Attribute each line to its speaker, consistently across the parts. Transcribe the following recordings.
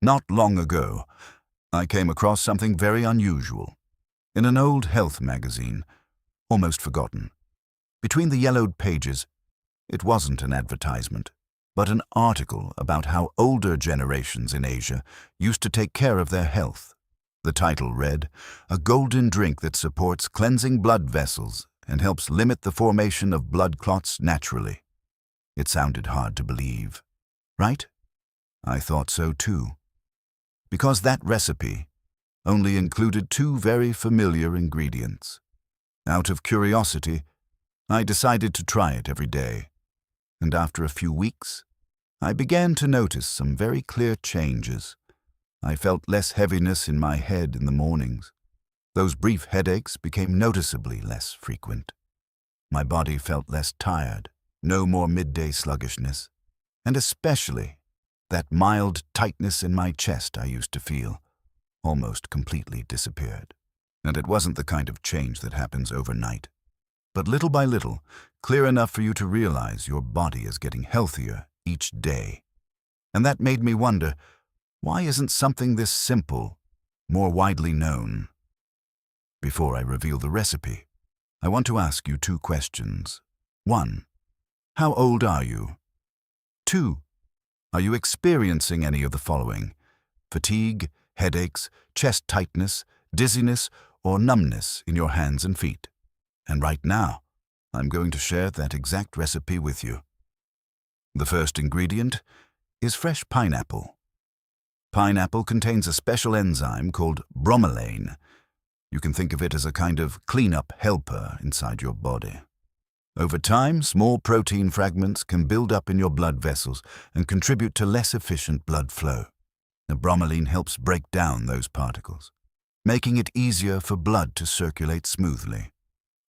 Speaker 1: Not long ago, I came across something very unusual. In an old health magazine, almost forgotten. Between the yellowed pages, it wasn't an advertisement, but an article about how older generations in Asia used to take care of their health. The title read, "A golden drink that supports cleansing blood vessels and helps limit the formation of blood clots naturally." It sounded hard to believe, right? I thought so too. Because that recipe only included two very familiar ingredients. Out of curiosity, I decided to try it every day, and after a few weeks, I began to notice some very clear changes. I felt less heaviness in my head in the mornings. Those brief headaches became noticeably less frequent. My body felt less tired, no more midday sluggishness, and especially that mild tightness in my chest I used to feel almost completely disappeared. And it wasn't the kind of change that happens overnight, but little by little, clear enough for you to realize your body is getting healthier each day. And that made me wonder, why isn't something this simple more widely known? Before I reveal the recipe, I want to ask you two questions. 1. How old are you? 2. Are you experiencing any of the following: fatigue, headaches, chest tightness, dizziness, or numbness in your hands and feet? And right now, I'm going to share that exact recipe with you. The first ingredient is fresh pineapple. Pineapple contains a special enzyme called bromelain. You can think of it as a kind of cleanup helper inside your body. Over time, small protein fragments can build up in your blood vessels and contribute to less efficient blood flow. The bromelain helps break down those particles, making it easier for blood to circulate smoothly.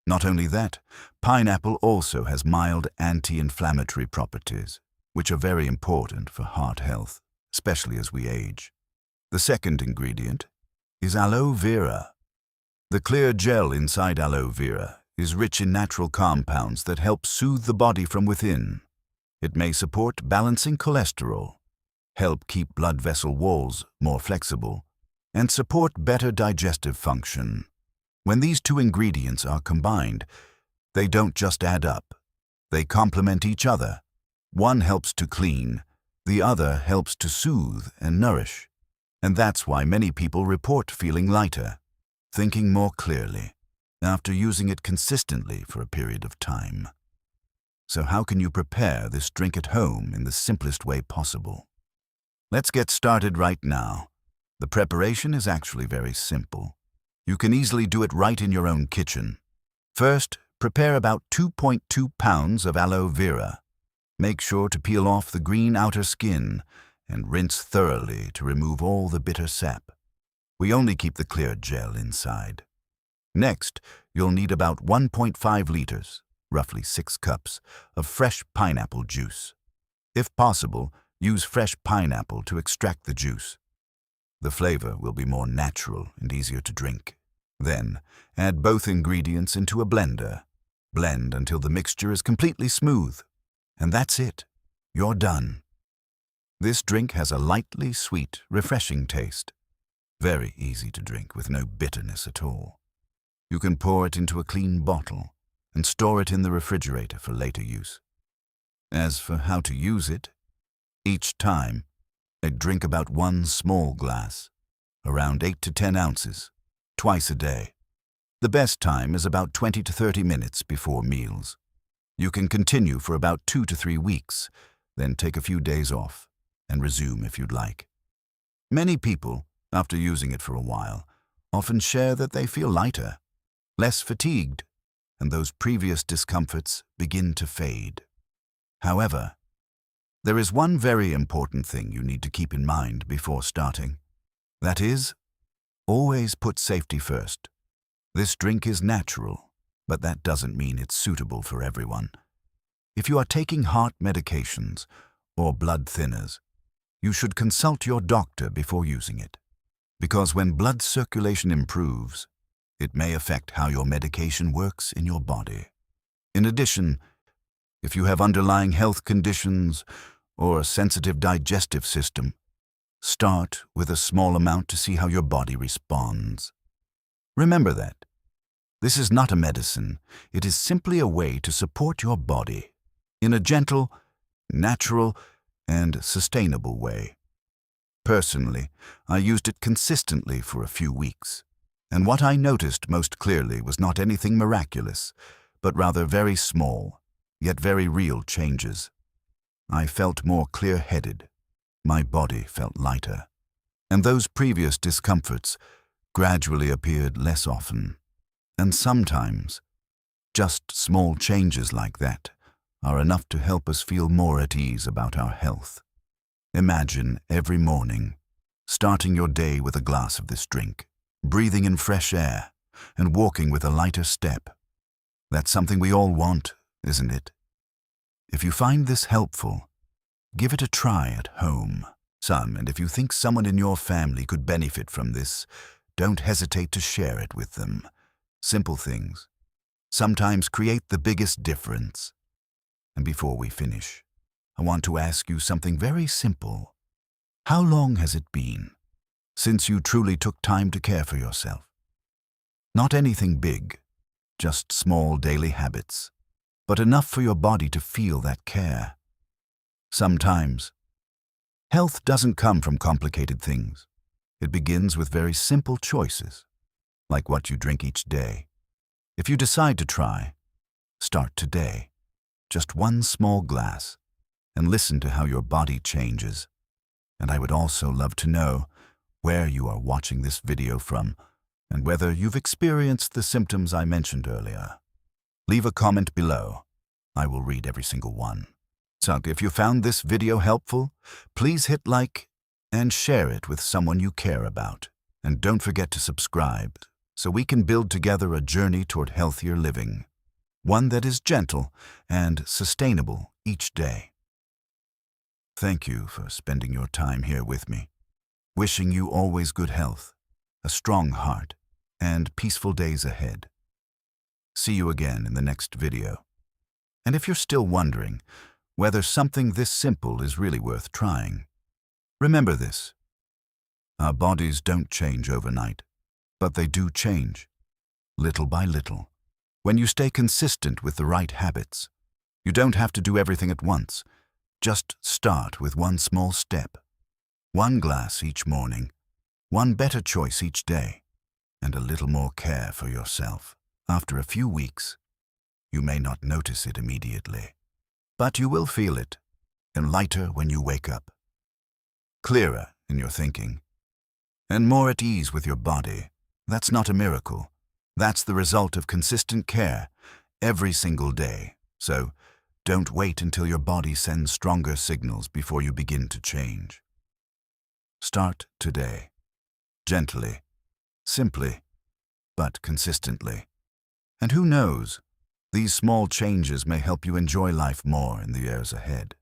Speaker 1: Not only that, pineapple also has mild anti-inflammatory properties, which are very important for heart health, especially as we age. The second ingredient is aloe vera. The clear gel inside aloe vera is rich in natural compounds that help soothe the body from within. It may support balancing cholesterol, help keep blood vessel walls more flexible, and support better digestive function. When these two ingredients are combined, they don't just add up. They complement each other. One helps to clean, the other helps to soothe and nourish. And that's why many people report feeling lighter, thinking more clearly, after using it consistently for a period of time. So how can you prepare this drink at home in the simplest way possible? Let's get started right now. The preparation is actually very simple. You can easily do it right in your own kitchen. First, prepare about 2.2 pounds of aloe vera. Make sure to peel off the green outer skin and rinse thoroughly to remove all the bitter sap. We only keep the clear gel inside. Next, you'll need about 1.5 liters, roughly 6 cups, of fresh pineapple juice. If possible, use fresh pineapple to extract the juice. The flavor will be more natural and easier to drink. Then, add both ingredients into a blender. Blend until the mixture is completely smooth. And that's it. You're done. This drink has a lightly sweet, refreshing taste. Very easy to drink with no bitterness at all. You can pour it into a clean bottle and store it in the refrigerator for later use. As for how to use it, each time, drink about 1 small glass, around 8 to 10 ounces, twice a day. The best time is about 20 to 30 minutes before meals. You can continue for about 2 to 3 weeks, then take a few days off and resume if you'd like. Many people, after using it for a while, often share that they feel lighter, less fatigued, and those previous discomforts begin to fade. However, there is one very important thing you need to keep in mind before starting. That is, always put safety first. This drink is natural, but that doesn't mean it's suitable for everyone. If you are taking heart medications or blood thinners, you should consult your doctor before using it, because when blood circulation improves, it may affect how your medication works in your body. In addition, if you have underlying health conditions or a sensitive digestive system, Start with a small amount to see how your body responds. Remember that. This is not a medicine. It is simply a way to support your body in a gentle, natural, and sustainable way. Personally, I used it consistently for a few weeks, and what I noticed most clearly was not anything miraculous, but rather very small, yet very real changes. I felt more clear-headed. My body felt lighter, and those previous discomforts gradually appeared less often. And sometimes, just small changes like that are enough to help us feel more at ease about our health. Imagine every morning starting your day with a glass of this drink, breathing in fresh air, and walking with a lighter step. That's something we all want, isn't it? If you find this helpful, give it a try at home. And if you think someone in your family could benefit from this, don't hesitate to share it with them. Simple things sometimes create the biggest difference. And before we finish, I want to ask you something very simple. How long has it been since you truly took time to care for yourself? Not anything big, just small daily habits, but enough for your body to feel that care. Sometimes, health doesn't come from complicated things. It begins with very simple choices, like what you drink each day. If you decide to try, start today. Just one small glass, and listen to how your body changes. And I would also love to know where you are watching this video from and whether you've experienced the symptoms I mentioned earlier. Leave a comment below. I will read every single one. So if you found this video helpful, please hit like and share it with someone you care about. And don't forget to subscribe so we can build together a journey toward healthier living, one that is gentle and sustainable each day. Thank you for spending your time here with me. Wishing you always good health, a strong heart, and peaceful days ahead. See you again in the next video. And if you're still wondering whether something this simple is really worth trying, remember this. Our bodies don't change overnight, but they do change, little by little. When you stay consistent with the right habits, you don't have to do everything at once. Just start with one small step. One glass each morning, one better choice each day, and a little more care for yourself. After a few weeks, you may not notice it immediately, but you will feel it, and lighter when you wake up, clearer in your thinking, and more at ease with your body. That's not a miracle. That's the result of consistent care every single day. So don't wait until your body sends stronger signals before you begin to change. Start today, gently, simply, but consistently. And who knows, these small changes may help you enjoy life more in the years ahead.